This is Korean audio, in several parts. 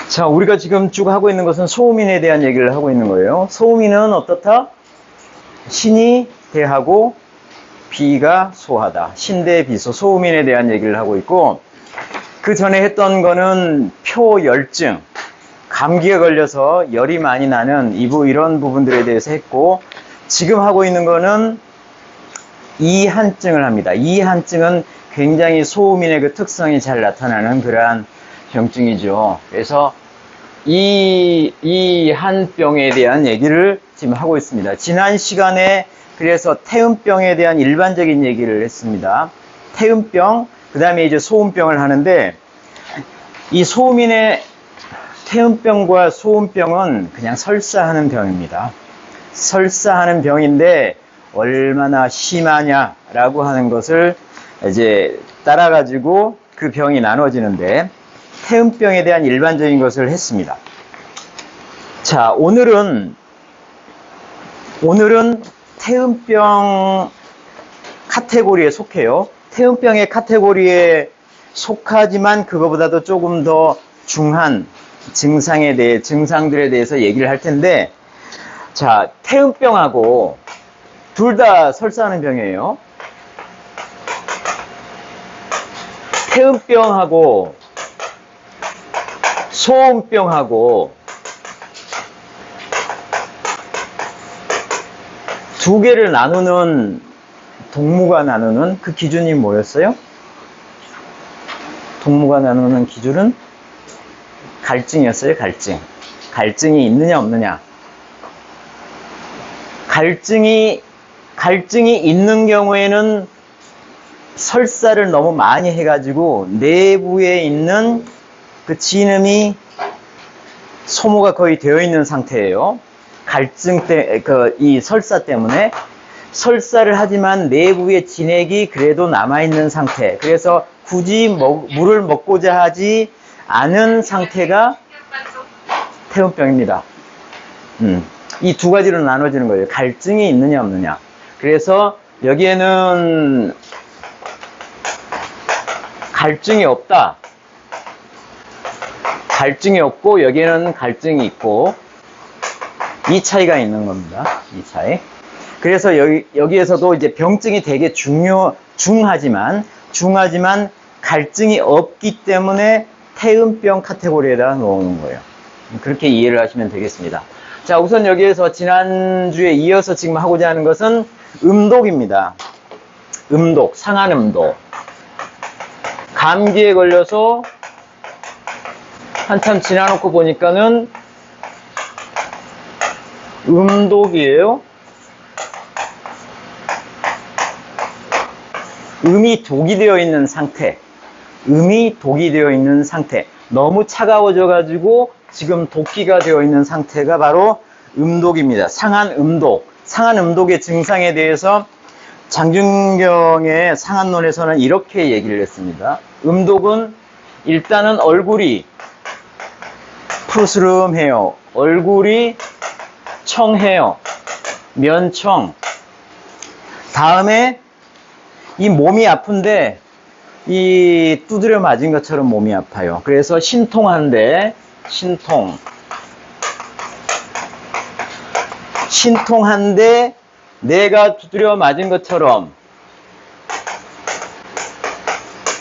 자, 우리가 지금 쭉 하고 있는 것은 소음인에 대한 얘기를 하고 있는 거예요. 소음인은 어떻다? 신이 대하고 비가 소하다. 신대비소, 소음인에 대한 얘기를 하고 있고, 그 전에 했던 거는 표열증, 감기에 걸려서 열이 많이 나는 이런 부분들에 대해서 했고, 지금 하고 있는 거는 이한증을 합니다. 이한증은 굉장히 소음인의 그 특성이 잘 나타나는 그러한 병증이죠. 그래서 이한병에 대한 얘기를 지금 하고 있습니다. 지난 시간에 그래서 태음병에 대한 일반적인 얘기를 했습니다. 태음병, 그 다음에 이제 소음병을 하는데, 이 소음인의 태음병과 소음병은 그냥 설사하는 병입니다. 설사하는 병인데 얼마나 심하냐라고 하는 것을 이제 따라가지고 그 병이 나눠지는데, 태음병에 대한 일반적인 것을 했습니다. 자, 오늘은 태음병 카테고리에 속해요. 태음병의 카테고리에 속하지만 그거보다도 조금 더 중한 증상들에 대해서 얘기를 할 텐데, 자, 태음병하고 둘 다 설사하는 병이에요. 태음병하고 소음병하고 두 개를 나누는, 동무가 나누는 그 기준이 뭐였어요? 동무가 나누는 기준은 갈증이었어요. 갈증이 있느냐 없느냐. 갈증이 있는 경우에는 설사를 너무 많이 해가지고 내부에 있는 그 진음이 소모가 거의 되어 있는 상태예요. 이 설사 때문에 설사를 하지만 내부의 진액이 그래도 남아있는 상태. 그래서 굳이 물을 먹고자 하지 않은 상태가 태음병입니다. 이 두 가지로 나눠지는 거예요. 갈증이 있느냐 없느냐. 그래서 여기에는 갈증이 없다. 갈증이 없고 여기에는 갈증이 있고, 이 차이가 있는 겁니다. 이 차이. 그래서 여기에서도 이제 병증이 되게 중하지만 갈증이 없기 때문에 태음병 카테고리에다 놓는 거예요. 그렇게 이해를 하시면 되겠습니다. 자, 우선 여기에서 지난주에 이어서 지금 하고자 하는 것은 음독입니다. 상한음독. 감기에 걸려서 한참 지나놓고 보니까는 음독이에요. 음이 독이 되어 있는 상태. 너무 차가워져가지고 지금 독기가 되어 있는 상태가 바로 음독입니다. 상한음독의 증상에 대해서 장준경의 상한론에서는 이렇게 얘기를 했습니다. 음독은 일단은 얼굴이 푸스름해요. 얼굴이 청해요. 면청. 다음에 이 몸이 아픈데 이 두드려 맞은 것처럼 몸이 아파요. 그래서 신통한데 내가 두드려 맞은 것처럼,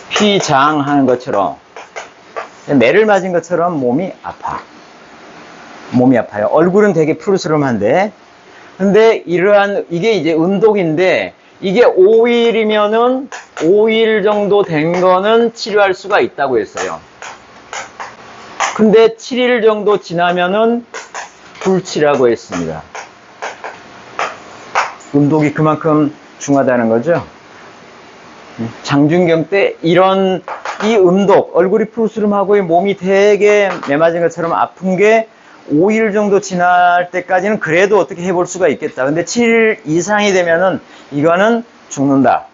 피장하는 것처럼, 매를 맞은 것처럼 몸이 아파요. 얼굴은 되게 푸르스름한데, 근데 이게 이제 음독인데, 이게 5일 정도 된 거는 치료할 수가 있다고 했어요. 근데 7일 정도 지나면은 불치라고 했습니다. 음독이 그만큼 중하다는 거죠. 장준경 때 이 음독, 얼굴이 푸르스름하고 몸이 되게 매맞은 것처럼 아픈 게 5일 정도 지날 때까지는 그래도 어떻게 해볼 수가 있겠다. 근데 7일 이상이 되면은 이거는 죽는다.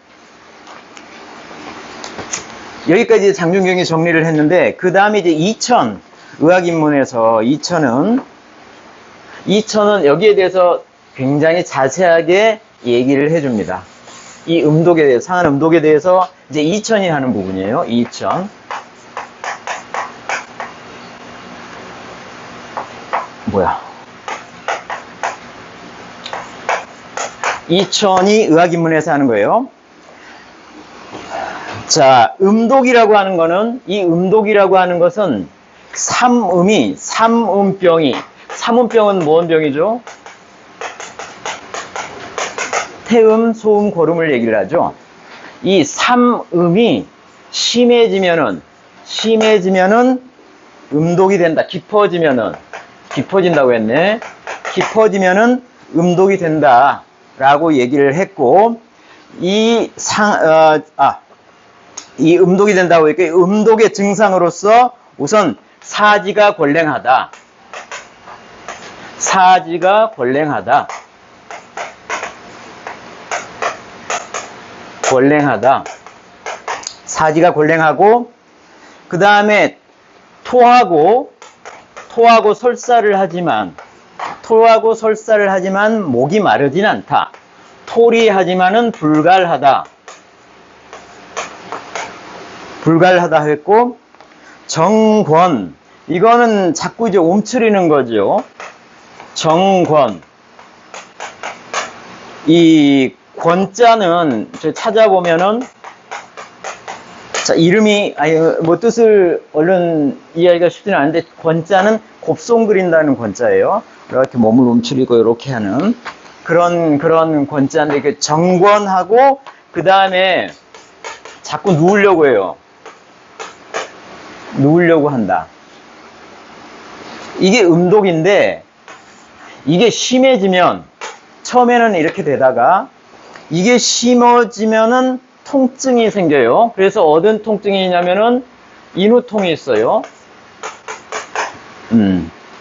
여기까지 장준경이 정리를 했는데, 그 다음에 이제 의학인문에서 이천은 여기에 대해서 굉장히 자세하게 얘기를 해줍니다. 이 음독에 대해서, 상한 음독에 대해서 이제 이천이 하는 부분이에요. 이천. 뭐야? 이천이 의학인문에서 하는 거예요. 자, 음독이라고 하는 거는, 이 음독이라고 하는 것은 삼음병이, 삼음병은 뭔 병이죠? 태음, 소음, 고름을 얘기를 하죠. 이 삼음이 심해지면은 음독이 된다. 깊어진다고 했네. 깊어지면은 음독이 된다. 라고 얘기를 했고, 이 음독이 된다고 했고, 음독의 증상으로서 우선 사지가 권랭하다. 사지가 권랭하다. 사지가 권랭하고, 그 다음에 토하고 설사를 하지만 목이 마르진 않다. 토리하지만은 불갈하다 했고, 정권, 이거는 자꾸 이제 움츠리는 거죠. 정권, 이 권자는 찾아보면은, 자, 이름이 뭐 뜻을 얼른 이해하기가 쉽지는 않은데, 권자는 곱송 그린다는 권자예요. 이렇게 몸을 움츠리고 이렇게 하는 그런 권자인데, 그 정권하고 그 다음에 자꾸 누우려고 해요. 누우려고 한다. 이게 음독인데, 이게 심해지면 처음에는 이렇게 되다가 이게 심해지면은 통증이 생겨요. 그래서 어떤 통증이 있냐면은 인후통이 있어요.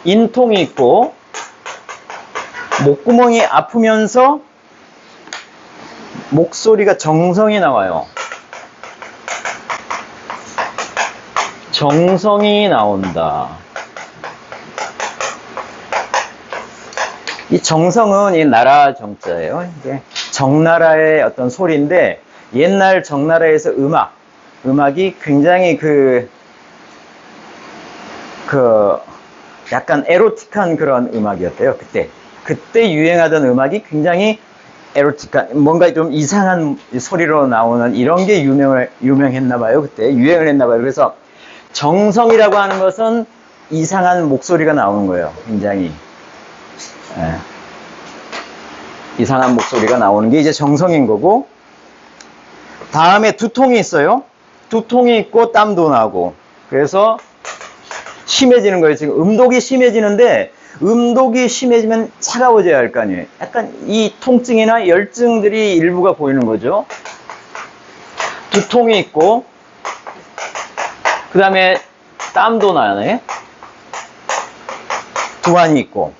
인통이 있고, 목구멍이 아프면서 목소리가 정성이 나와요. 정성이 나온다. 이 정성은 이 나라 정자예요. 이게 정나라의 어떤 소리인데, 옛날 정나라에서 음악이 굉장히 약간 에로틱한 그런 음악이었대요. 그때 유행하던 음악이 굉장히 에로틱한, 뭔가 좀 이상한 소리로 나오는 이런 게 유명했나봐요. 그때 유행을 했나봐요. 그래서 정성이라고 하는 것은 이상한 목소리가 나오는 거예요. 굉장히. 이상한 목소리가 나오는 게 이제 정성인 거고, 다음에 두통이 있어요. 두통이 있고 땀도 나고, 그래서 심해지는 거예요. 지금 음독이 심해지는데, 음독이 심해지면 차가워져야 할 거 아니에요. 약간 이 통증이나 열증들이 일부가 보이는 거죠. 두통이 있고, 그 다음에 땀도 나네. 두환이 있고,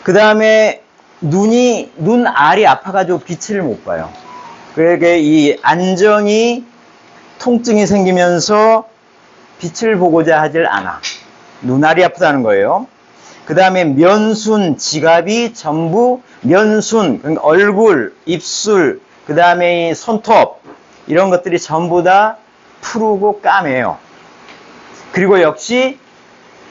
그 다음에 눈 알이 아파가지고 빛을 못 봐요. 그러니까 이 안정이, 통증이 생기면서 빛을 보고자 하질 않아. 눈알이 아프다는 거예요. 그 다음에 면순, 지갑이 전부 면순, 그러니까 얼굴, 입술, 그 다음에 이 손톱, 이런 것들이 전부 다 푸르고 까매요. 그리고 역시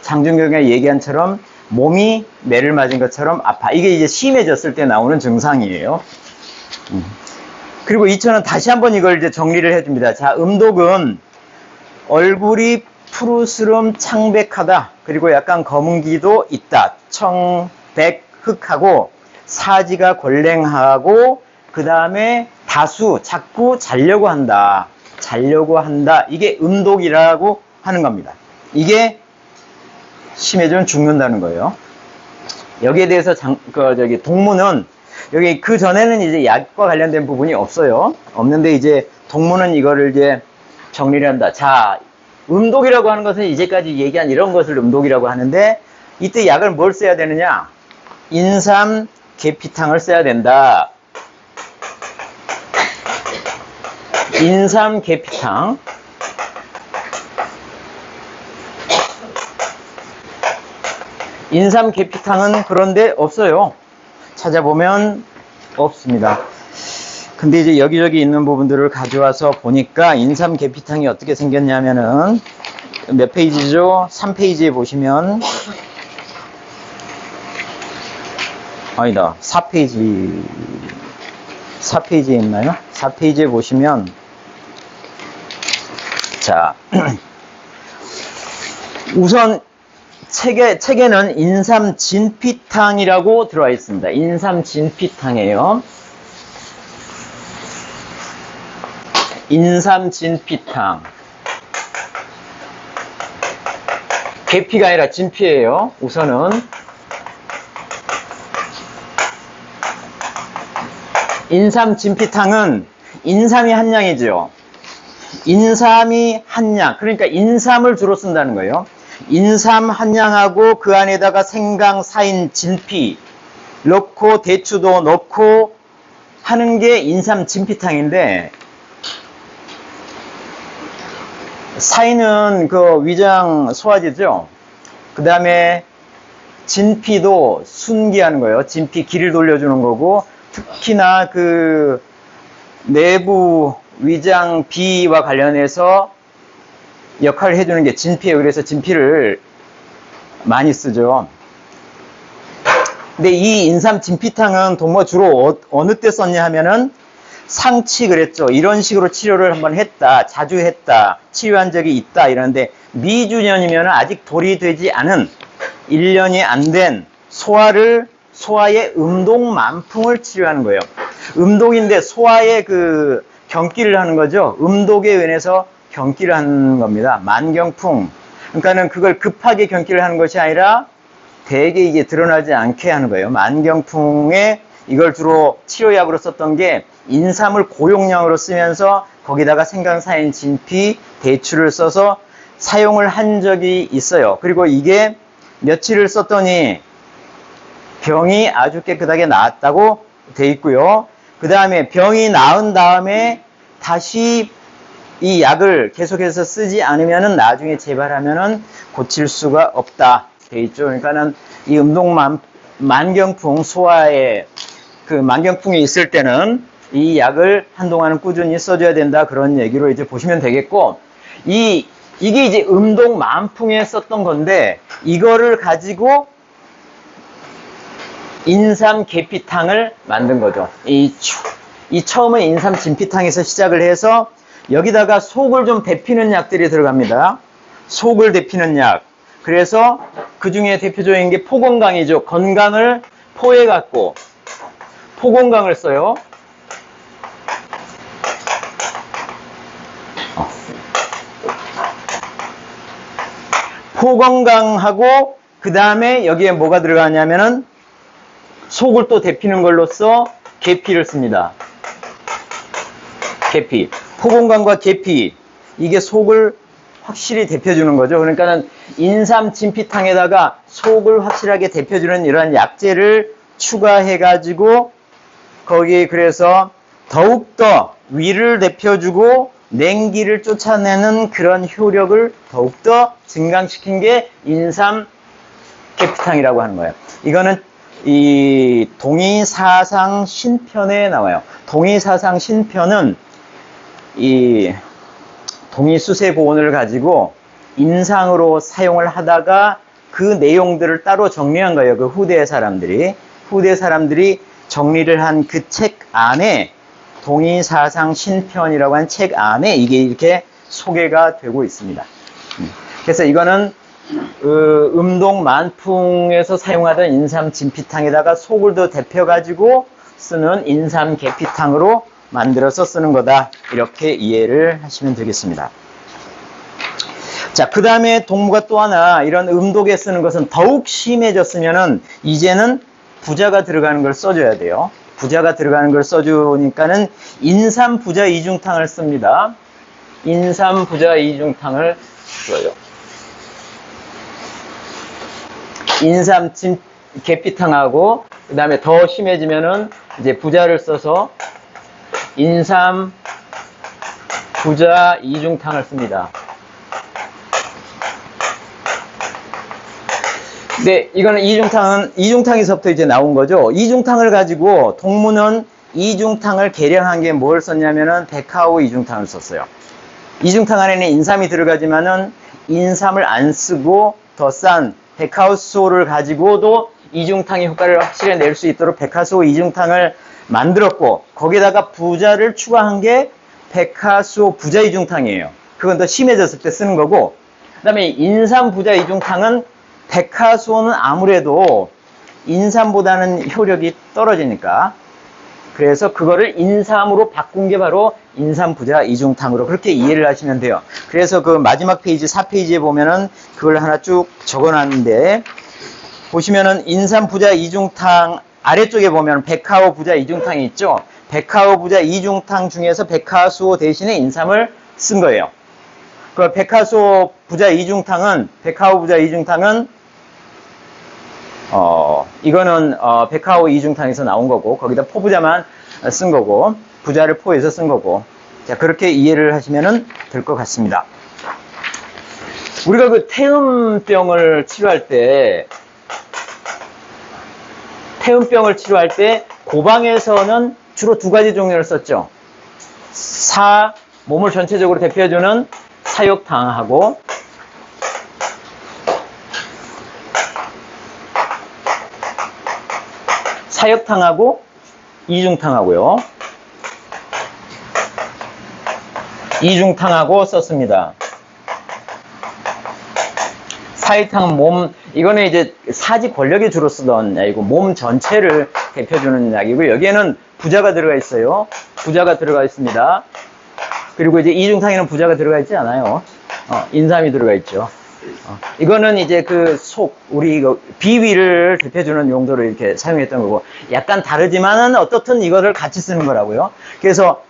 장준경이 얘기한처럼 몸이 매를 맞은 것처럼 아파. 이게 이제 심해졌을 때 나오는 증상이에요. 그리고 이천은 다시 한번 이걸 이제 정리를 해줍니다. 자, 음독은 얼굴이 푸르스름 창백하다. 그리고 약간 검은기도 있다. 청백흑하고 사지가 권랭하고, 그 다음에 자꾸 자려고 한다. 이게 음독이라고 하는 겁니다. 이게 심해지면 죽는다는 거예요. 여기에 대해서 동문은, 여기 그 전에는 이제 약과 관련된 부분이 없는데 이제 동문은 이거를 이제 정리를 한다. 자, 음독이라고 하는 것은 이제까지 얘기한 이런 것을 음독이라고 하는데, 이때 약을 뭘 써야 되느냐? 인삼 계피탕을 써야 된다. 인삼 계피탕. 인삼 계피탕은 그런데 없어요. 찾아보면 없습니다. 근데 이제 여기저기 있는 부분들을 가져와서 보니까 인삼 계피탕이 어떻게 생겼냐면은, 몇 페이지죠? 3페이지에 보시면 아니다. 4페이지에 있나요? 4페이지에 보시면, 자, 우선 책에는 인삼 진피탕이라고 들어와 있습니다. 인삼 진피탕이에요. 인삼 진피탕. 계피가 아니라 진피예요. 우선은 인삼 진피탕은 인삼이 한 양이죠. 인삼이 한 양, 그러니까 인삼을 주로 쓴다는 거예요. 인삼 한 양하고 그 안에다가 생강, 사인, 진피 넣고 대추도 넣고 하는 게 인삼 진피탕인데, 사인은 그 위장 소화제죠. 그 다음에 진피도 순기하는 거예요. 진피 기를 돌려주는 거고, 특히나 그 내부 위장 비와 관련해서 역할을 해주는 게 진피예요. 그래서 진피를 많이 쓰죠. 근데 이 인삼 진피탕은 동무가 주로 어느 때 썼냐 하면은 상치 그랬죠. 이런 식으로 치료를 한번 했다, 자주 했다, 치료한 적이 있다 이러는데, 미주년이면 아직 돌이 되지 않은 1년이 안 된 소화의 음동만풍을 치료하는 거예요. 음동인데 소화의 그 경기를 하는 거죠. 음독에 의해서 경기를 하는 겁니다. 만경풍. 그러니까는 그걸 급하게 경기를 하는 것이 아니라 대개 이게 드러나지 않게 하는 거예요. 만경풍에 이걸 주로 치료약으로 썼던 게 인삼을 고용량으로 쓰면서 거기다가 생강사인, 진피, 대추를 써서 사용을 한 적이 있어요. 그리고 이게 며칠을 썼더니 병이 아주 깨끗하게 나았다고 돼 있고요. 그 다음에 병이 나은 다음에 다시 이 약을 계속해서 쓰지 않으면은 나중에 재발하면은 고칠 수가 없다 돼 있죠. 그러니까는 이 만경풍 소화에 그 만경풍이 있을 때는 이 약을 한동안은 꾸준히 써줘야 된다, 그런 얘기로 이제 보시면 되겠고, 이게 이제 음동만풍에 썼던 건데, 이거를 가지고 인삼 계피탕을 만든 거죠. 이 처음에 인삼 진피탕에서 시작을 해서 여기다가 속을 좀 데피는 약들이 들어갑니다. 속을 데피는 약. 그래서 그 중에 대표적인 게 포건강이죠. 건강을 포해 갖고 포건강을 써요. 포건강하고 그 다음에 여기에 뭐가 들어가냐면은 속을 또 데피는 걸로써 계피를 씁니다. 계피. 포건강과 계피. 이게 속을 확실히 데펴주는 거죠. 그러니까는 인삼 진피탕에다가 속을 확실하게 데펴주는 이런 약재를 추가해가지고 거기에 그래서 더욱더 위를 데펴주고 냉기를 쫓아내는 그런 효력을 더욱더 증강시킨 게 인삼 계피탕이라고 하는 거예요. 이거는 이 동의사상 신편에 나와요. 동의사상 신편은 이 동의수세 보온을 가지고 임상으로 사용을 하다가 그 내용들을 따로 정리한 거예요. 그 후대 사람들이 정리를 한 그 책 안에 동의사상 신편이라고 한 책 안에 이게 이렇게 소개가 되고 있습니다. 그래서 이거는 음동만풍에서 사용하던 인삼 진피탕에다가 속을 더 데펴가지고 쓰는 인삼 계피탕으로 만들어서 쓰는 거다, 이렇게 이해를 하시면 되겠습니다. 자, 그 다음에 동무가 또 하나 이런 음독에 쓰는 것은 더욱 심해졌으면은 이제는 부자가 들어가는 걸 써줘야 돼요. 부자가 들어가는 걸 써주니까는 인삼 부자 이중탕을 씁니다. 인삼 부자 이중탕을 써요. 인삼 계피탕하고 그 다음에 더 심해지면은 이제 부자를 써서 인삼 부자 이중탕을 씁니다. 네, 이거는 이중탕에서부터 이제 나온 거죠. 이중탕을 가지고 동무는 이중탕을 개량한 게 뭘 썼냐면은 백화오 이중탕을 썼어요. 이중탕 안에는 인삼이 들어가지만은 인삼을 안 쓰고 더 싼 백화오소를 가지고도 이중탕의 효과를 확실히 낼 수 있도록 백화수호 이중탕을 만들었고, 거기다가 부자를 추가한 게 백화수호 부자 이중탕이에요. 그건 더 심해졌을 때 쓰는 거고, 그 다음에 인삼 부자 이중탕은 백화수호는 아무래도 인삼보다는 효력이 떨어지니까, 그래서 그거를 인삼으로 바꾼 게 바로 인삼 부자 이중탕으로 그렇게 이해를 하시면 돼요. 그래서 그 마지막 페이지 4페이지에 보면은 그걸 하나 쭉 적어놨는데, 보시면은 인삼 부자 이중탕 아래쪽에 보면 백화호 부자 이중탕이 있죠. 백화호 부자 이중탕 중에서 백화수호 대신에 인삼을 쓴 거예요. 그 백화수호 부자 이중탕은 이거는 백화호 이중탕에서 나온 거고, 거기다 포부자만 쓴 거고, 부자를 포해서 쓴 거고. 자, 그렇게 이해를 하시면 될 것 같습니다. 우리가 그 태음병을 치료할 때 고방에서는 주로 두 가지 종류를 썼죠. 몸을 전체적으로 대표해주는 사욕탕하고, 이중탕하고요. 이중탕하고 썼습니다. 사이탕 이거는 이제 사지 권력이 주로 쓰던 약이고, 몸 전체를 대표주는 약이고, 여기에는 부자가 들어가 있어요. 부자가 들어가 있습니다. 그리고 이제 이중탕에는 부자가 들어가 있지 않아요. 인삼이 들어가 있죠. 이거는 이제 우리 비위를 대표주는 용도로 이렇게 사용했던 거고, 약간 다르지만은 어떻든 이거를 같이 쓰는 거라고요. 그래서,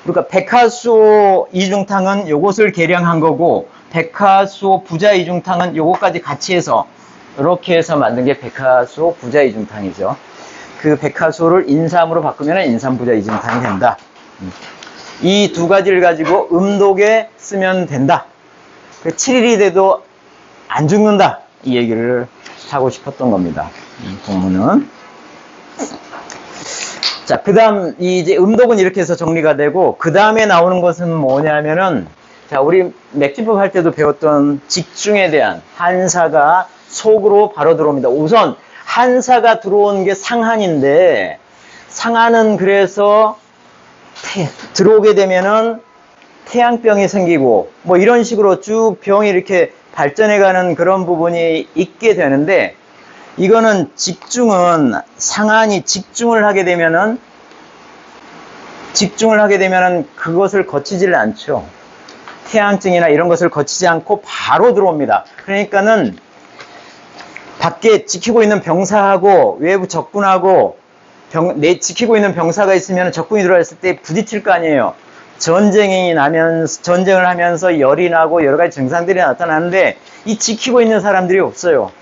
그러니까 백화수호 이중탕은 요것을 계량한 거고, 백화수호 부자 이중탕은 요것까지 같이 해서, 이렇게 해서 만든 게 백화수호 부자 이중탕이죠. 그 백화수호를 인삼으로 바꾸면 인삼 부자 이중탕이 된다. 이 두 가지를 가지고 음독에 쓰면 된다. 7일이 돼도 안 죽는다. 이 얘기를 하고 싶었던 겁니다. 이 본문은. 자, 그 다음, 이제 음독은 이렇게 해서 정리가 되고, 그 다음에 나오는 것은 뭐냐면은, 자, 우리 맥주법 할 때도 배웠던 직중에 대한 한사가 속으로 바로 들어옵니다. 우선, 한사가 들어온 게 상한인데, 상한은 그래서 들어오게 되면은 태양병이 생기고, 뭐 이런 식으로 쭉 병이 이렇게 발전해가는 그런 부분이 있게 되는데, 이거는 상한이 직중을 하게 되면은 그것을 거치지를 않죠. 태양증이나 이런 것을 거치지 않고 바로 들어옵니다. 그러니까는 밖에 지키고 있는 병사하고 외부 적군하고 지키고 있는 병사가 있으면 적군이 들어왔을 때 부딪힐 거 아니에요. 전쟁을 하면서 열이 나고 여러 가지 증상들이 나타나는데, 이 지키고 있는 사람들이 없어요.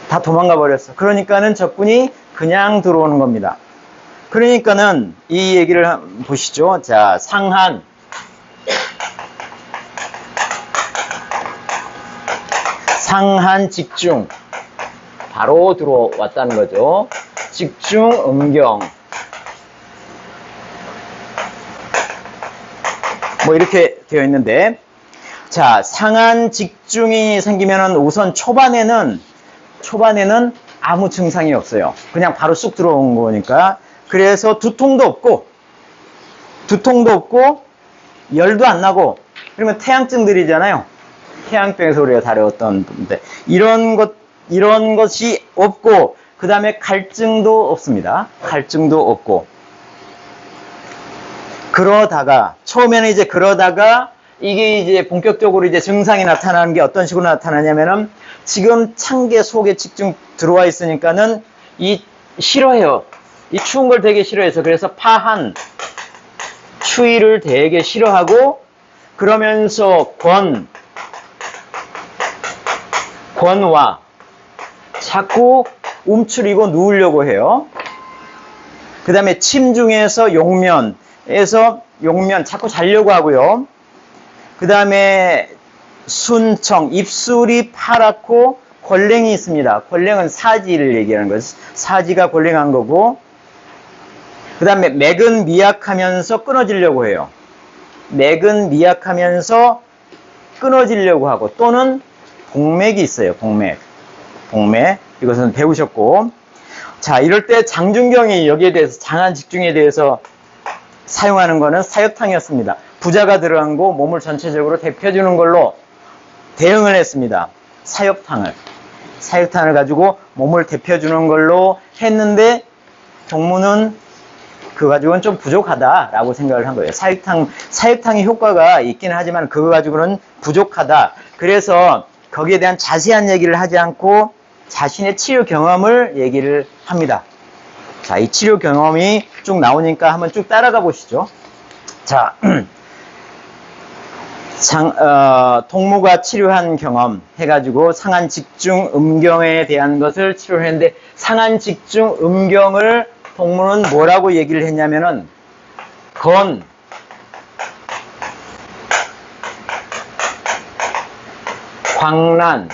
다 도망가 버렸어. 그러니까는 적군이 그냥 들어오는 겁니다. 그러니까는 이 얘기를 보시죠. 자, 상한. 상한 직중. 바로 들어왔다는 거죠. 직중 음경. 뭐 이렇게 되어 있는데, 자, 상한 직중이 생기면은 우선 초반에는 아무 증상이 없어요. 그냥 바로 쑥 들어온 거니까. 그래서 두통도 없고 열도 안 나고, 그러면 태양증들이잖아요. 태양병에서 우리가 다뤘던 건데, 이런 것이 없고, 그 다음에 갈증도 없습니다. 갈증도 없고. 처음에는 이게 이제 본격적으로 이제 증상이 나타나는 게 어떤 식으로 나타나냐면은, 지금 창계 속에 직중 들어와 있으니까는 싫어해요. 이 추운 걸 되게 싫어해서, 그래서 추위를 되게 싫어하고, 그러면서 권와 자꾸 움츠리고 누우려고 해요. 그 다음에 침 중에서 용면 자꾸 자려고 하고요. 그 다음에 순청, 입술이 파랗고 권랭이 있습니다. 권랭은 사지를 얘기하는 거예요. 사지가 권랭한 거고, 그 다음에 맥은 미약하면서 끊어지려고 해요. 맥은 미약하면서 끊어지려고 하고, 또는 복맥이 있어요. 동매. 이것은 배우셨고. 자, 이럴 때 장준경이 여기에 대해서 장한 직중에 대해서 사용하는 거는 사엽탕이었습니다. 부자가 들어간 거 몸을 전체적으로 데펴주는 걸로 대응을 했습니다. 사엽탕을 가지고 몸을 데펴주는 걸로 했는데 동무는 그거 가지고는 좀 부족하다라고 생각을 한 거예요. 사육탕의 효과가 있긴 하지만 그거 가지고는 부족하다. 그래서 거기에 대한 자세한 얘기를 하지 않고 자신의 치료 경험을 얘기를 합니다. 자, 이 치료 경험이 쭉 나오니까 한번 쭉 따라가 보시죠. 자, 동무가 치료한 경험 해가지고 상한직중 음경에 대한 것을 치료했는데 상한직중 음경을 동무는 뭐라고 얘기를 했냐면은 광난,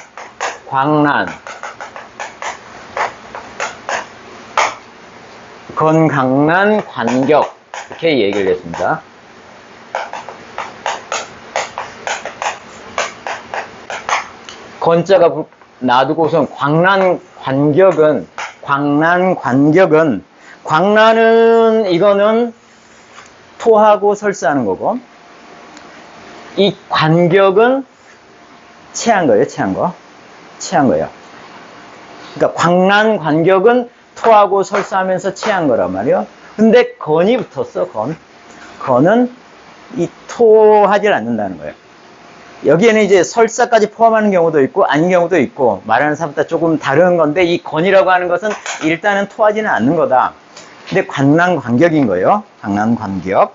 건강난, 관격 이렇게 얘기를 했습니다. 건자가 놔두고선 광난은 이거는 토하고 설사하는 거고 이 관격은 체한 거예요. 그러니까 광난 관격은 토하고 설사하면서 체한 거란 말이에요. 근데 건이 붙었어. 건은 이 토하지 않는다는 거예요. 여기에는 이제 설사까지 포함하는 경우도 있고 아닌 경우도 있고 말하는 사람보다 조금 다른 건데 이 건이라고 하는 것은 일단은 토하지는 않는 거다. 근데 관난관격인 거예요. 관난관격.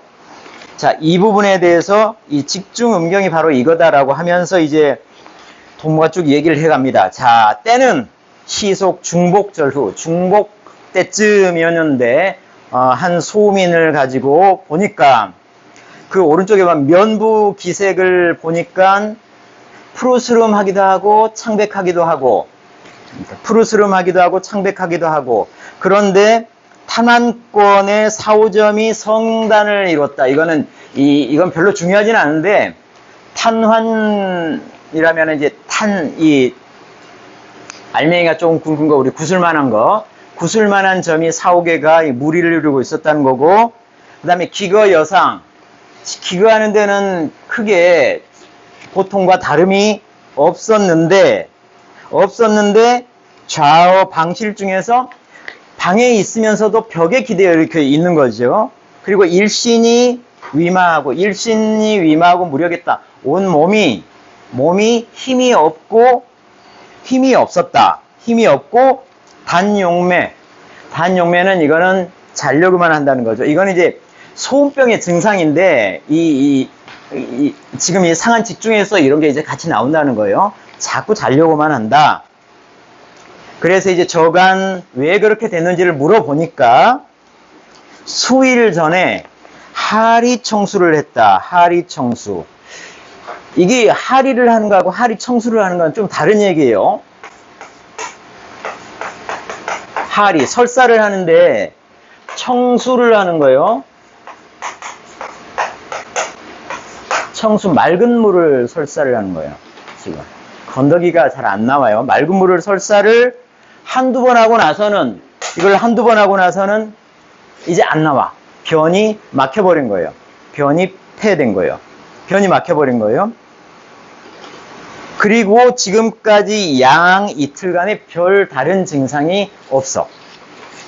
자, 이 부분에 대해서 이 직중음경이 바로 이거다라고 하면서 이제 동무가 쭉 얘기를 해갑니다. 자, 때는 시속 중복절 후 중복 때쯤이었는데 한 소민을 가지고 보니까 그 오른쪽에 보면 면부 기색을 보니까 푸르스름하기도 하고 창백하기도 하고 그런데 탄환권의 4~5점이 성단을 이뤘다. 이건 별로 중요하진 않은데 탄환이라면 이제 이 알맹이가 조금 굵은 거 우리 구슬만한 점이 4~5개가 무리를 이루고 있었다는 거고 그 다음에 기거여상 기거하는 데는 크게 보통과 다름이 없었는데 좌우 방실 중에서 방에 있으면서도 벽에 기대어 이렇게 있는 거죠. 그리고 일신이 위마하고 무력했다. 온 몸이 힘이 없고 단용매는 이거는 자려고만 한다는 거죠. 이거는 이제 소음병의 증상인데 지금 이 상한 직중에서 이런 게 이제 같이 나온다는 거예요. 자꾸 자려고만 한다. 그래서 이제 저간 왜 그렇게 됐는지를 물어보니까 수일 전에 하리청수를 했다. 하리청수. 이게 하리를 하는 거하고 하리청수를 하는 건 좀 다른 얘기예요. 하리, 설사를 하는데 청수를 하는 거예요. 청수, 맑은 물을 설사를 하는 거예요. 지금 건더기가 잘 안 나와요. 맑은 물을 설사를 한두 번 하고 나서는 이제 안 나와. 변이 막혀버린 거예요. 변이 폐된 거예요. 변이 막혀버린 거예요. 그리고 지금까지 양 이틀간에 별 다른 증상이 없어.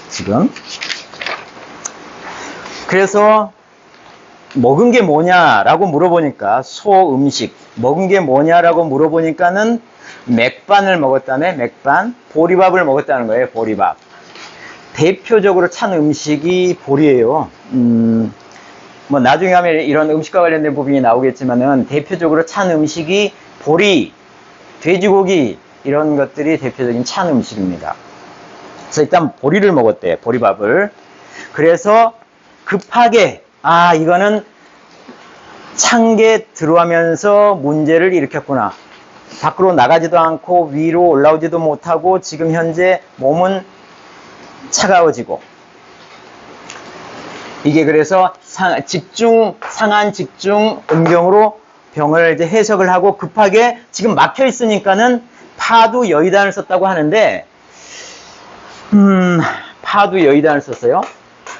지금. 그래서 먹은 게 뭐냐라고 물어보니까 소음식 먹은 게 뭐냐라고 물어보니까는 맥반을 먹었다네. 맥반 보리밥을 먹었다는 거예요. 보리밥. 대표적으로 찬 음식이 보리예요. 뭐 나중에 하면 이런 음식과 관련된 부분이 나오겠지만은 대표적으로 찬 음식이 보리, 돼지고기 이런 것들이 대표적인 찬 음식입니다. 그래서 일단 보리를 먹었대. 보리밥을. 그래서 급하게 이거는 찬 게 들어가면서 문제를 일으켰구나. 밖으로 나가지도 않고 위로 올라오지도 못하고 지금 현재 몸은 차가워지고 이게 그래서 상한 직중 음경으로 병을 이제 해석을 하고 급하게 지금 막혀 있으니까는 파도 여의단을 썼다고 하는데, 파도 여의단을 썼어요.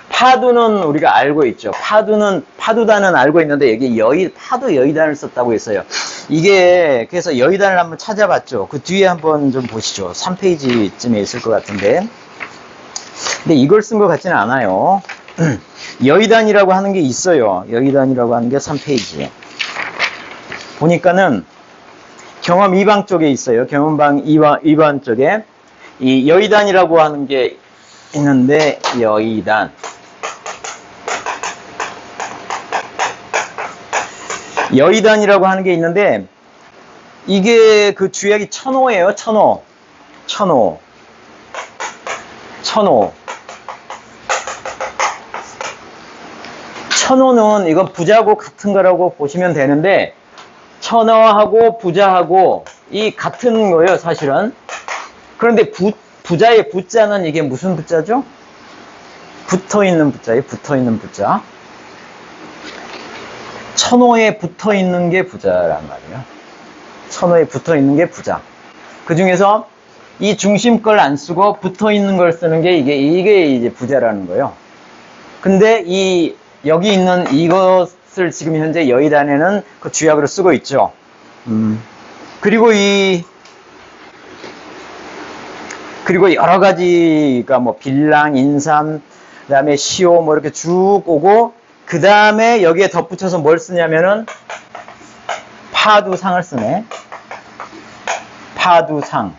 파도는 우리가 알고 있죠. 파도단은 알고 있는데, 여기 파도 여의단을 썼다고 했어요. 이게, 그래서 여의단을 한번 찾아봤죠. 그 뒤에 한번 좀 보시죠. 3페이지쯤에 있을 것 같은데. 근데 이걸 쓴 것 같지는 않아요. 여의단이라고 하는 게 있어요. 여의단이라고 하는 게 3페이지에. 보니까는 경험 2방 쪽에 있어요. 경험방 2번 쪽에. 이 여의단이라고 하는 게 있는데, 여의단. 여의단이라고 하는 게 있는데, 이게 그 주약이 천호예요. 천호. 천호는 이건 부자하고 같은 거라고 보시면 되는데, 천호하고 부자하고 이 같은 거예요, 사실은. 그런데 부자의 부자는 이게 무슨 부자죠? 붙어있는 부자예요, 붙어있는 부자. 천호에 붙어있는 게 부자란 말이에요. 천호에 붙어있는 게 부자. 그 중에서 이 중심 걸 안 쓰고 붙어있는 걸 쓰는 게 이게 이제 부자라는 거예요. 근데 여기 있는 이것을 지금 현재 여의단에는 그 주약으로 쓰고 있죠. 그리고 여러 가지가 뭐 빌랑, 인삼, 그 다음에 시오 뭐 이렇게 쭉 오고, 그 다음에 여기에 덧붙여서 뭘 쓰냐면은 파두상을 쓰네. 파두상.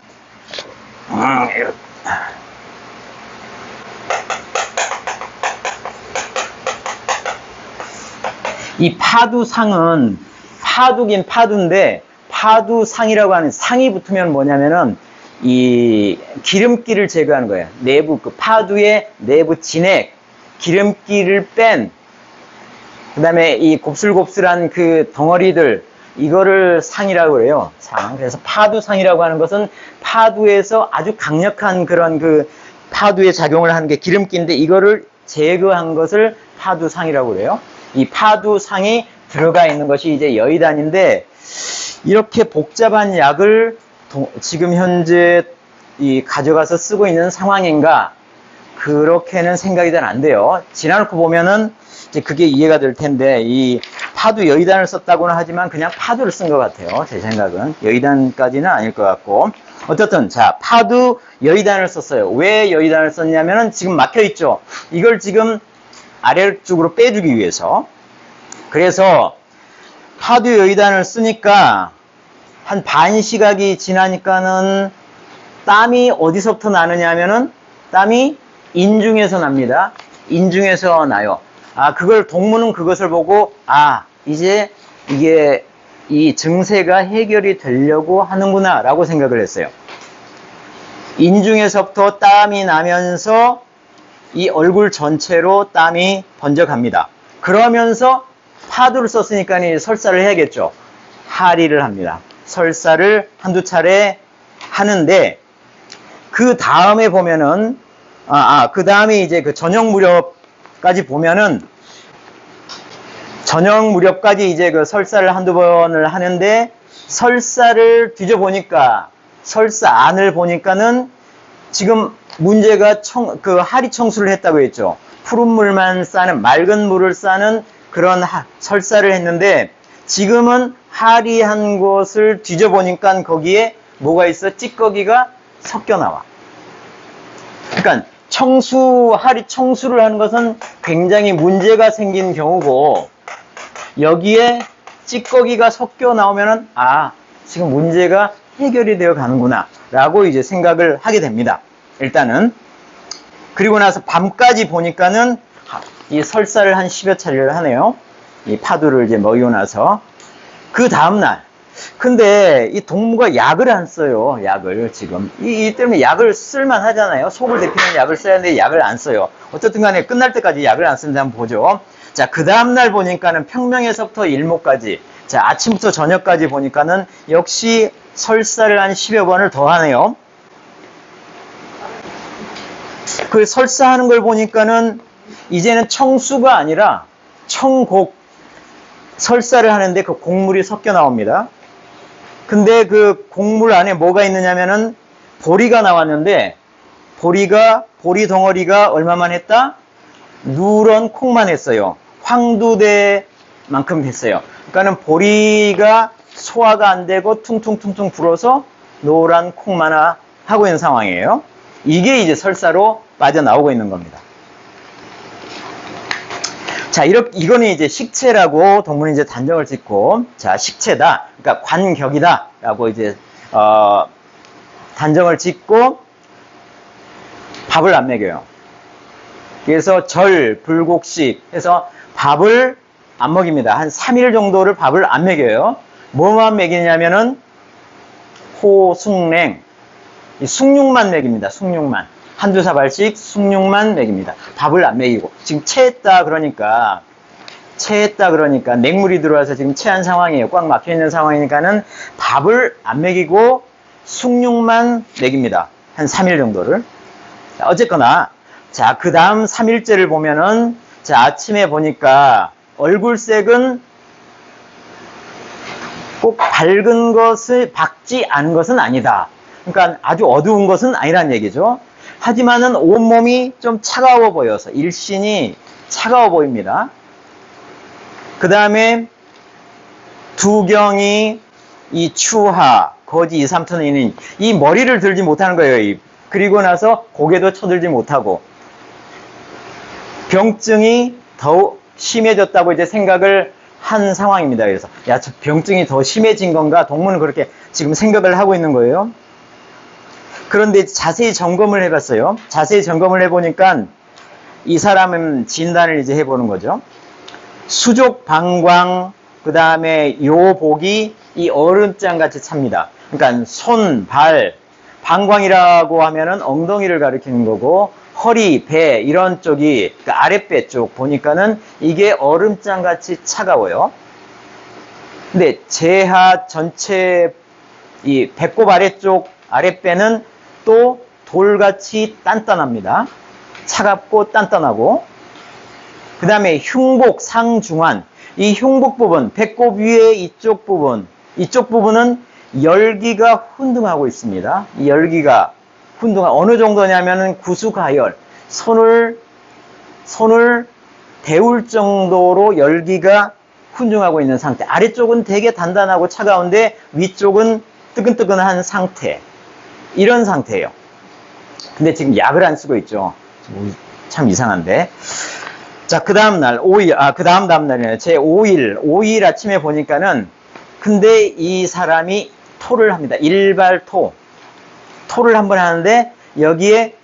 이 파두상은 파두긴 파두인데, 파두상이라고 하는 상이 붙으면 뭐냐면은 이 기름기를 제거하는 거예요. 내부 그 파두의 내부 진액, 기름기를 뺀, 그 다음에 이 곱슬곱슬한 그 덩어리들, 이거를 상이라고 해요. 상. 그래서 파두상이라고 하는 것은 파두에서 아주 강력한 그런 그 파두의 작용을 하는 게 기름기인데, 이거를 제거한 것을 파두상이라고 그래요. 이 파두상이 들어가 있는 것이 이제 여의단인데, 이렇게 복잡한 약을 지금 현재 가져가서 쓰고 있는 상황인가? 그렇게는 생각이 잘 안 돼요. 지나놓고 보면은 이제 그게 이해가 될 텐데, 이 파두 여의단을 썼다고는 하지만 그냥 파두를 쓴 것 같아요. 제 생각은. 여의단까지는 아닐 것 같고. 어쨌든, 자, 파두 여의단을 썼어요. 왜 여의단을 썼냐면은 지금 막혀 있죠. 이걸 지금 아래쪽으로 빼주기 위해서. 그래서 파두 여의단을 쓰니까 한 반 시각이 지나니까는 땀이 어디서부터 나느냐 하면은 땀이 인중에서 납니다. 인중에서 나요. 그걸 동무는 그것을 보고 이제 이게 이 증세가 해결이 되려고 하는구나 라고 생각을 했어요. 인중에서부터 땀이 나면서 이 얼굴 전체로 땀이 번져갑니다. 그러면서 파두를 썼으니까 설사를 해야겠죠. 하리를 합니다. 설사를 한두 차례 하는데, 그 다음에 보면은, 그 다음에 이제 그 저녁 무렵까지 보면은, 저녁 무렵까지 이제 그 설사를 한두 번을 하는데, 설사를 뒤져보니까, 설사 안을 보니까는 지금 문제가 그 하리 청수를 했다고 했죠. 푸른 물만 싸는, 맑은 물을 싸는 그런 설사를 했는데, 지금은 하리한 곳을 뒤져보니까 거기에 뭐가 있어? 찌꺼기가 섞여 나와. 그러니까 하리 청수를 하는 것은 굉장히 문제가 생긴 경우고, 여기에 찌꺼기가 섞여 나오면은 지금 문제가 해결이 되어 가는구나 라고 이제 생각을 하게 됩니다. 일단은. 그리고 나서 밤까지 보니까는 이 설사를 한 10여 차례를 하네요. 이 파두를 이제 먹이고 나서. 그 다음날. 근데 이 동무가 약을 안 써요. 약을 지금. 이 때문에 약을 쓸만 하잖아요. 속을 데피는 약을 써야 하는데 약을 안 써요. 어쨌든 간에 끝날 때까지 약을 안 쓰는데 한번 보죠. 자, 그 다음날 보니까는 평명에서부터 일모까지. 자, 아침부터 저녁까지 보니까는 역시 설사를 한 10여 번을 더 하네요. 그 설사하는 걸 보니까는 이제는 청수가 아니라 청곡, 설사를 하는데 그 곡물이 섞여 나옵니다. 근데 그 곡물 안에 뭐가 있느냐면은 보리가 나왔는데 보리 덩어리가 얼마만 했다? 누런 콩만 했어요. 황두대만큼 했어요. 그러니까는 보리가 소화가 안 되고 퉁퉁퉁퉁 불어서 노란 콩만 하고 있는 상황이에요. 이게 이제 설사로 빠져나오고 있는 겁니다. 자, 이거는 이제 식체라고 동문이 이제 단정을 짓고, 자, 식체다. 그러니까 관격이다. 라고 이제, 단정을 짓고, 밥을 안 먹여요. 그래서 불곡식 해서 밥을 안 먹입니다. 한 3일 정도를 밥을 안 먹여요. 뭐만 먹이냐면은, 호숙냉. 숭늉만 먹입니다. 숭늉만. 한두 사발씩 숭늉만 먹입니다. 밥을 안 먹이고. 지금 체했다 그러니까 냉물이 들어와서 지금 체한 상황이에요. 꽉 막혀 있는 상황이니까는 밥을 안 먹이고 숭늉만 먹입니다. 한 3일 정도를. 자, 어쨌거나, 자, 그 다음 3일째를 보면은, 자, 아침에 보니까 얼굴색은 꼭 밝지 않은 것은 아니다. 그러니까 아주 어두운 것은 아니란 얘기죠. 하지만은 온몸이 좀 차가워 보여서 일신이 차가워 보입니다. 그 다음에 두경이 이 추하, 거지 2, 3톤이니 이 머리를 들지 못하는 거예요. 그리고 나서 고개도 쳐들지 못하고 병증이 더욱 심해졌다고 이제 생각을 한 상황입니다. 그래서 야, 저 병증이 더 심해진 건가? 동문은 그렇게 지금 생각을 하고 있는 거예요. 그런데 자세히 점검을 해봤어요. 자세히 점검을 해보니까 이 사람은 진단을 이제 해보는 거죠. 수족 방광, 그 다음에 요복이 이 얼음장 같이 찹니다. 그러니까 손, 발, 방광이라고 하면은 엉덩이를 가리키는 거고, 허리, 배, 이런 쪽이, 그 아랫배 쪽 보니까는 이게 얼음장 같이 차가워요. 근데 제하 전체 이 배꼽 아래쪽 아랫배는 또 돌같이 단단합니다. 차갑고 단단하고. 그 다음에 흉복 상중환. 이 흉복 부분, 배꼽 위에 이쪽 부분은 열기가 훈둥하고 있습니다. 이 열기가 어느 정도냐면은 구수가열. 손을 데울 정도로 열기가 훈중하고 있는 상태. 아래쪽은 되게 단단하고 차가운데 위쪽은 뜨끈뜨끈한 상태. 이런 상태예요. 근데 지금 약을 안 쓰고 있죠. 참 이상한데. 자, 그 다음날, 5일, 그 다음날이네요. 제 5일 아침에 보니까는, 근데 이 사람이 토를 합니다. 일발토. 토를 한번 하는데, 여기에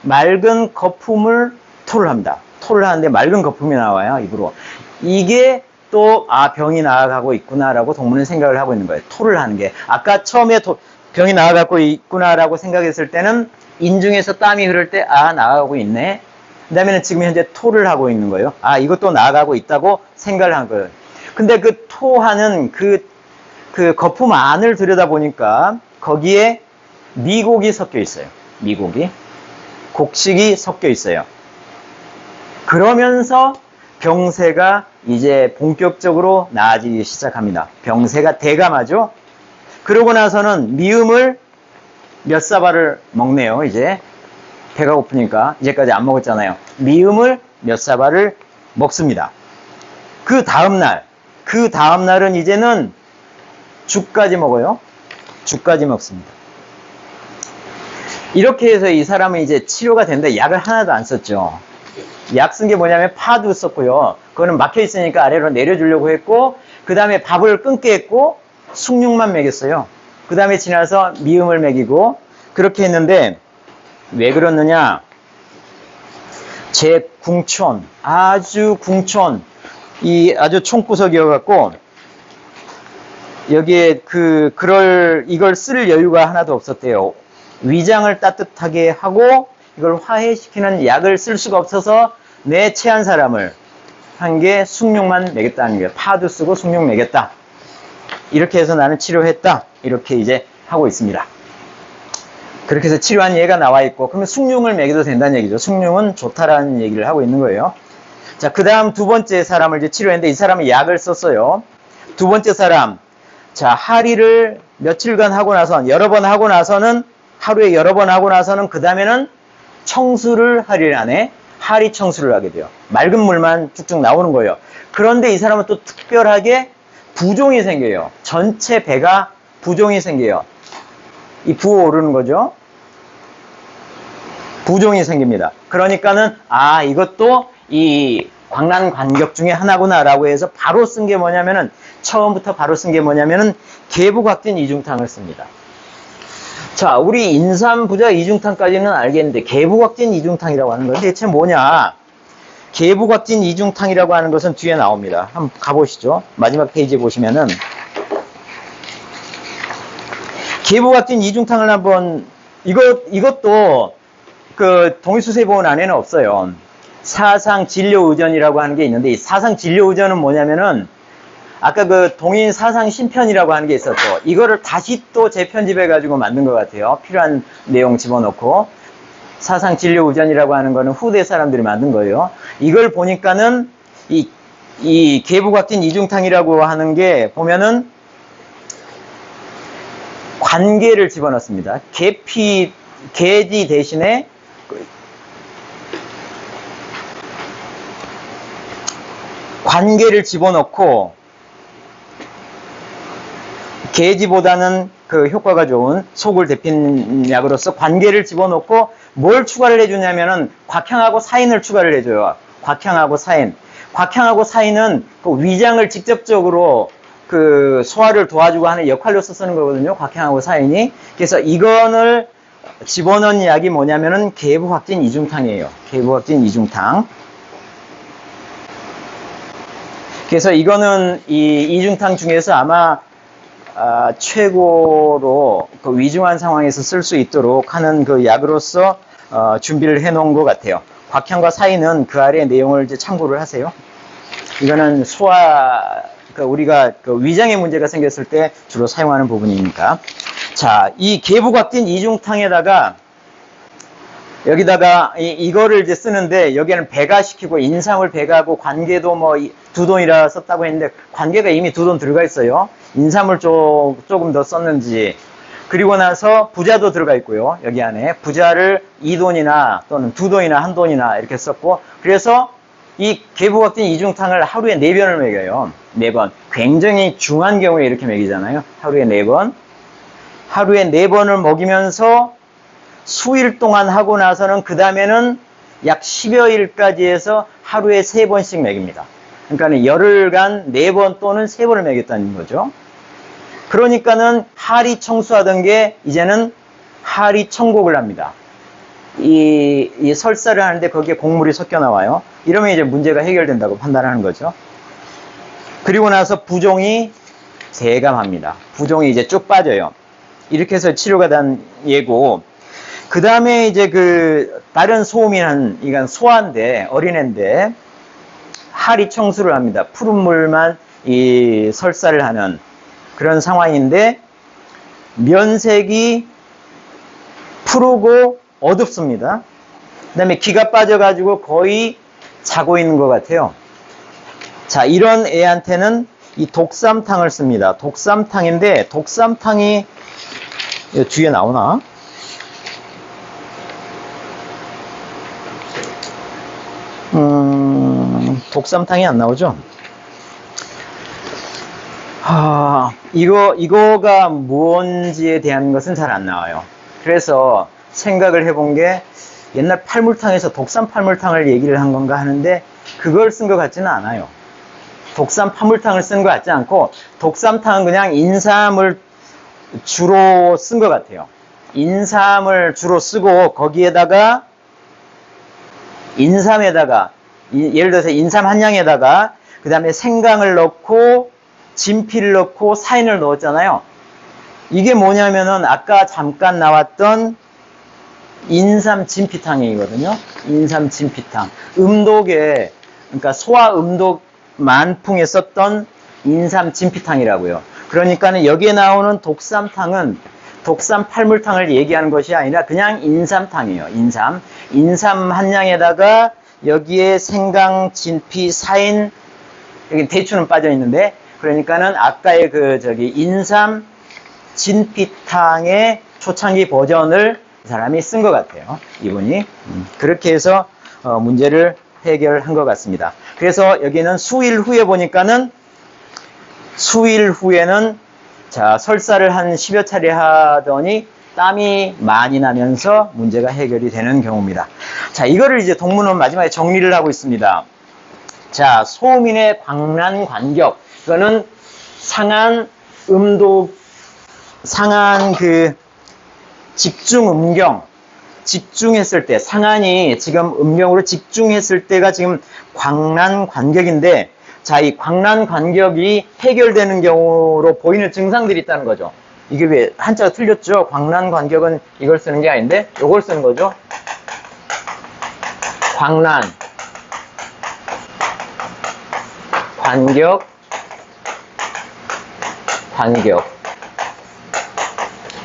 맑은 거품을 토를 합니다. 토를 하는데 맑은 거품이 나와요, 입으로. 이게 또, 병이 나아가고 있구나라고 동문은 생각을 하고 있는 거예요. 토를 하는 게. 아까 처음에 병이 나아가고 있구나라고 생각했을 때는 인중에서 땀이 흐를 때, 나아가고 있네. 그 다음에는 지금 현재 토를 하고 있는 거예요. 이것도 나아가고 있다고 생각을 한 거예요. 근데 그 토하는 그 거품 안을 들여다보니까 거기에 미곡이 섞여 있어요. 미곡이. 곡식이 섞여 있어요. 그러면서 병세가 이제 본격적으로 나아지기 시작합니다. 병세가 대감하죠. 그러고 나서는 미음을 몇 사발을 먹네요. 이제 배가 고프니까 이제까지 안 먹었잖아요. 미음을 몇 사발을 먹습니다. 그 다음날은 이제는 죽까지 먹어요. 죽까지 먹습니다. 이렇게 해서 이 사람은 이제 치료가 된다. 약을 하나도 안 썼죠. 약 쓴 게 뭐냐면 파도 썼고요. 그거는 막혀 있으니까 아래로 내려주려고 했고, 그 다음에 밥을 끊게 했고, 숭늉만 먹였어요. 그 다음에 지나서 미음을 먹이고, 그렇게 했는데, 왜 그러느냐? 제 궁촌, 아주 총구석이어갖고, 여기에 이걸 쓸 여유가 하나도 없었대요. 위장을 따뜻하게 하고, 이걸 화해시키는 약을 쓸 수가 없어서 내 체한 사람을 한 게 숭늉만 먹였다는 거예요. 파도 쓰고 숭늉 먹였다. 이렇게 해서 나는 치료했다. 이렇게 이제 하고 있습니다. 그렇게 해서 치료한 예가 나와 있고, 그러면 숭늉을 먹여도 된다는 얘기죠. 숭늉은 좋다라는 얘기를 하고 있는 거예요. 자, 그 다음 두 번째 사람을 이제 치료했는데 이 사람은 약을 썼어요. 두 번째 사람, 자, 하리를 며칠간 하고 나서 여러 번 하고 나서는 하루에 여러 번 하고 나서는 그 다음에는 청수를 하릴 안에 하리 청수를 하게 돼요. 맑은 물만 쭉쭉 나오는 거예요. 그런데 이 사람은 또 특별하게 부종이 생겨요. 전체 배가 부종이 생겨요. 이 부어 오르는 거죠. 부종이 생깁니다. 그러니까는 이것도 이 광란 관격 중에 하나구나라고 해서 바로 쓴 게 뭐냐면은 처음부터 바로 쓴 게 뭐냐면은 계부각진 이중탕을 씁니다. 자, 우리 인삼부자 이중탕까지는 알겠는데 계부각진 이중탕이라고 하는 건 대체 뭐냐? 계부각진 이중탕이라고 하는 것은 뒤에 나옵니다. 한번 가보시죠. 마지막 페이지에 보시면은 계부각진 이중탕을 한번 이것도 그 동의수세본 안에는 없어요. 사상진료의전이라고 하는 게 있는데 이 사상진료의전은 뭐냐면은 아까 그 동인 사상신편이라고 하는 게 있었고 이거를 다시 또 재편집해 가지고 만든 것 같아요. 필요한 내용 집어넣고 사상진료의전이라고 하는 거는 후대 사람들이 만든 거예요. 이걸 보니까는 이 계부각진 이중탕이라고 하는 게 보면은 관계를 집어넣습니다. 계지 대신에 관계를 집어넣고 계지보다는 그 효과가 좋은 속을 데피는 약으로서 관계를 집어넣고 뭘 추가를 해주냐면은 곽향하고 사인을 추가를 해줘요. 곽향하고 사인. 곽향하고 사인은 그 위장을 직접적으로 그 소화를 도와주고 하는 역할로서 쓰는 거거든요. 곽향하고 사인이. 그래서 이거를 집어넣은 약이 뭐냐면은 계부각진 이중탕이에요. 계부각진 이중탕. 그래서 이거는 이 이중탕 중에서 아마 최고로 그 위중한 상황에서 쓸 수 있도록 하는 그 약으로서 준비를 해 놓은 것 같아요. 곽향과 사인은 그 아래 내용을 이제 참고를 하세요. 이거는 우리가 그 위장에 문제가 생겼을 때 주로 사용하는 부분이니까. 자, 이 계부각진 이중탕에다가 여기다가 이거를 이제 쓰는데 여기에는 배가시키고 인삼을 배가하고 관계도 뭐 두돈이라 썼다고 했는데 관계가 이미 두돈 들어가 있어요. 인삼을 조금 더 썼는지. 그리고 나서 부자도 들어가 있고요. 여기 안에 부자를 2돈이나 또는 2돈이나 1돈이나 이렇게 썼고 그래서 이 계부각진 이중탕을 하루에 4번을 먹여요. 4번. 굉장히 중한 경우에 이렇게 먹이잖아요. 하루에 4번. 하루에 4번을 먹이면서 수일 동안 하고 나서는 그 다음에는 약 10여일까지 해서 하루에 3번씩 먹입니다. 그러니까 열흘간 4번 또는 3번을 먹였다는 거죠. 그러니까는 하리 청수하던 게 이제는 하리 청곡을 합니다. 이 설사를 하는데 거기에 곡물이 섞여 나와요. 이러면 이제 문제가 해결된다고 판단하는 거죠. 그리고 나서 부종이 재감합니다. 부종이 이제 쭉 빠져요. 이렇게 해서 치료가 된 예고. 그 다음에 이제 다른 소음이란, 이건 소아인데, 어린애인데, 하리 청수를 합니다. 푸른 물만 이 설사를 하는 그런 상황인데, 면색이 푸르고 어둡습니다. 그 다음에 기가 빠져가지고 거의 자고 있는 것 같아요. 자, 이런 애한테는 이 독삼탕을 씁니다. 독삼탕인데, 독삼탕이 뒤에 나오나? 독삼탕이 안 나오죠? 이거가 뭔지에 대한 것은 잘 안 나와요. 그래서 생각을 해본 게 옛날 팔물탕에서 독삼 팔물탕을 얘기를 한 건가 하는데 그걸 쓴 것 같지는 않아요. 독삼 팔물탕을 쓴 것 같지 않고 독삼탕은 그냥 인삼을 주로 쓴 것 같아요. 인삼을 주로 쓰고 거기에다가 인삼에다가 예를 들어서 인삼 한 양에다가 그 다음에 생강을 넣고 진피를 넣고 사인을 넣었잖아요. 이게 뭐냐면은 아까 잠깐 나왔던 인삼 진피탕이거든요. 인삼 진피탕. 음독에 그러니까 소아 음독 만풍에 썼던 인삼 진피탕이라고요. 그러니까는 여기에 나오는 독삼탕은 독삼 팔물탕을 얘기하는 것이 아니라 그냥 인삼탕이에요. 인삼 한 양에다가 여기에 생강, 진피, 사인, 여기 대추는 빠져 있는데, 그러니까는 아까의 인삼 진피탕의 초창기 버전을 이 사람이 쓴 것 같아요. 이분이. 그렇게 해서 문제를 해결한 것 같습니다. 그래서 여기는 수일 후에 보니까는 수일 후에는 자, 설사를 한 10여 차례 하더니 땀이 많이 나면서 문제가 해결이 되는 경우입니다. 자, 이거를 이제 동문은 마지막에 정리를 하고 있습니다. 자, 소음인의 광란 간격. 이거는 상한 그 집중 음경. 집중했을 때, 상한이 지금 음경으로 집중했을 때가 지금 광란 간격인데, 자, 이 광란 간격이 해결되는 경우로 보이는 증상들이 있다는 거죠. 이게 왜 한자가 틀렸죠? 광란 간격은 이걸 쓰는 게 아닌데 이걸 쓰는 거죠. 광란 간격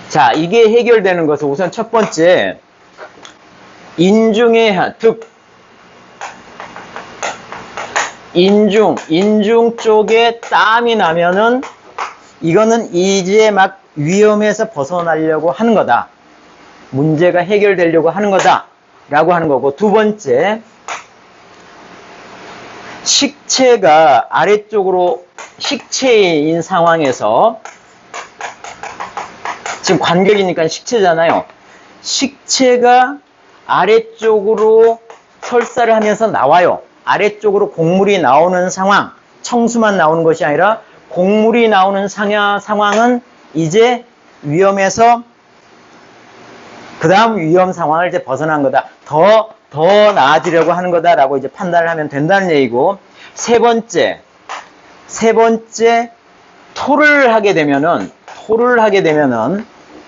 자, 이게 해결되는 것은 우선 첫 번째 인중의 득 인중 쪽에 땀이 나면은 이거는 이제 막 위험에서 벗어나려고 하는 거다. 문제가 해결되려고 하는 거다. 라고 하는 거고, 두 번째, 식체가 아래쪽으로 식체인 상황에서 지금 간격이니까 식체잖아요. 식체가 아래쪽으로 설사를 하면서 나와요. 아래쪽으로 곡물이 나오는 상황, 청수만 나오는 것이 아니라 곡물이 나오는 상황은 이제 위험에서 그 다음 위험 상황을 이제 벗어난 거다. 더 나아지려고 하는 거다라고 이제 판단을 하면 된다는 얘기고, 세 번째, 토를 하게 되면은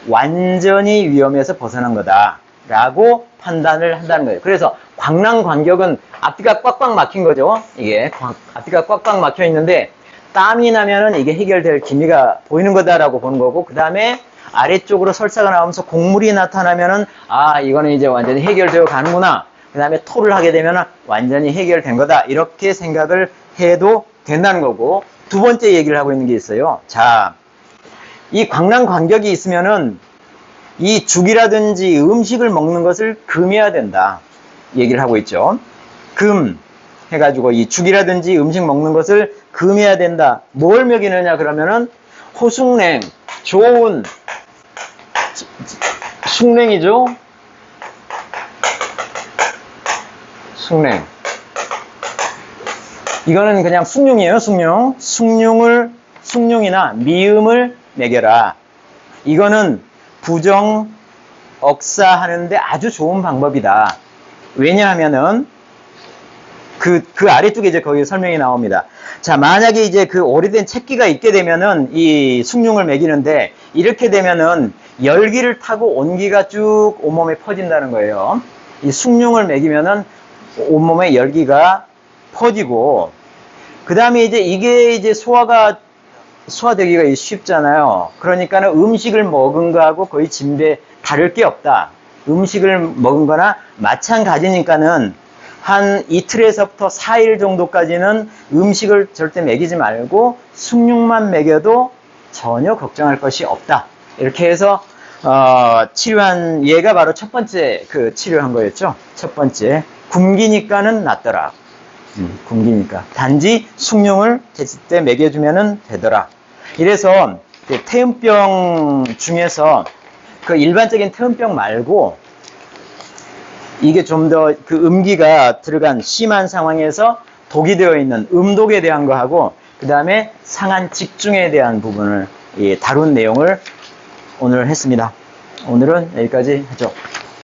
완전히 위험에서 벗어난 거다라고 판단을 한다는 거예요. 그래서 광란 간격은 앞뒤가 꽉꽉 막힌 거죠. 이게 앞뒤가 꽉꽉 막혀 있는데 땀이 나면은 이게 해결될 기미가 보이는 거다라고 보는 거고, 그 다음에 아래쪽으로 설사가 나오면서 곡물이 나타나면은 아, 이거는 이제 완전히 해결되어 가는구나. 그 다음에 토를 하게 되면은 완전히 해결된 거다. 이렇게 생각을 해도 된다는 거고, 두 번째 얘기를 하고 있는 게 있어요. 자, 이 광란 간격이 있으면은 이 죽이라든지 음식을 먹는 것을 금해야 된다. 얘기를 하고 있죠. 금 해가지고 이 죽이라든지 음식 먹는 것을 금해야 된다. 뭘 먹이느냐 그러면은 호숙냉, 좋은 숙냉이죠. 숙냉. 이거는 그냥 숭늉이에요. 숭늉이나 미음을 먹여라. 이거는 부정 억사하는데 아주 좋은 방법이다. 왜냐하면은 그 아래쪽에 이제 거기 설명이 나옵니다. 자, 만약에 이제 그 오래된 채기가 있게 되면은 이 숭늉을 먹이는데 이렇게 되면은 열기를 타고 온기가 쭉 온몸에 퍼진다는 거예요. 이 숭늉을 먹이면은 온몸에 열기가 퍼지고, 그 다음에 이제 이게 이제 소화되기가 쉽잖아요. 그러니까는 음식을 먹은 거하고 거의 진배 다를 게 없다. 음식을 먹은 거나 마찬가지니까는 한 이틀에서부터 4일 정도까지는 음식을 절대 먹이지 말고 숭늉만 먹여도 전혀 걱정할 것이 없다. 이렇게 해서 치료한 얘가 바로 첫 번째 그 치료한 거였죠. 첫 번째, 굶기니까는 낫더라. 굶기니까 단지 숭늉을 제때 먹여주면 되더라. 이래서 태음병 중에서 그 일반적인 태음병 말고 이게 좀 더 그 음기가 들어간 심한 상황에서 독이 되어 있는 음독에 대한 거하고, 그 다음에 상한 직중에 대한 부분을 다룬 내용을 오늘 했습니다. 오늘은 여기까지 하죠.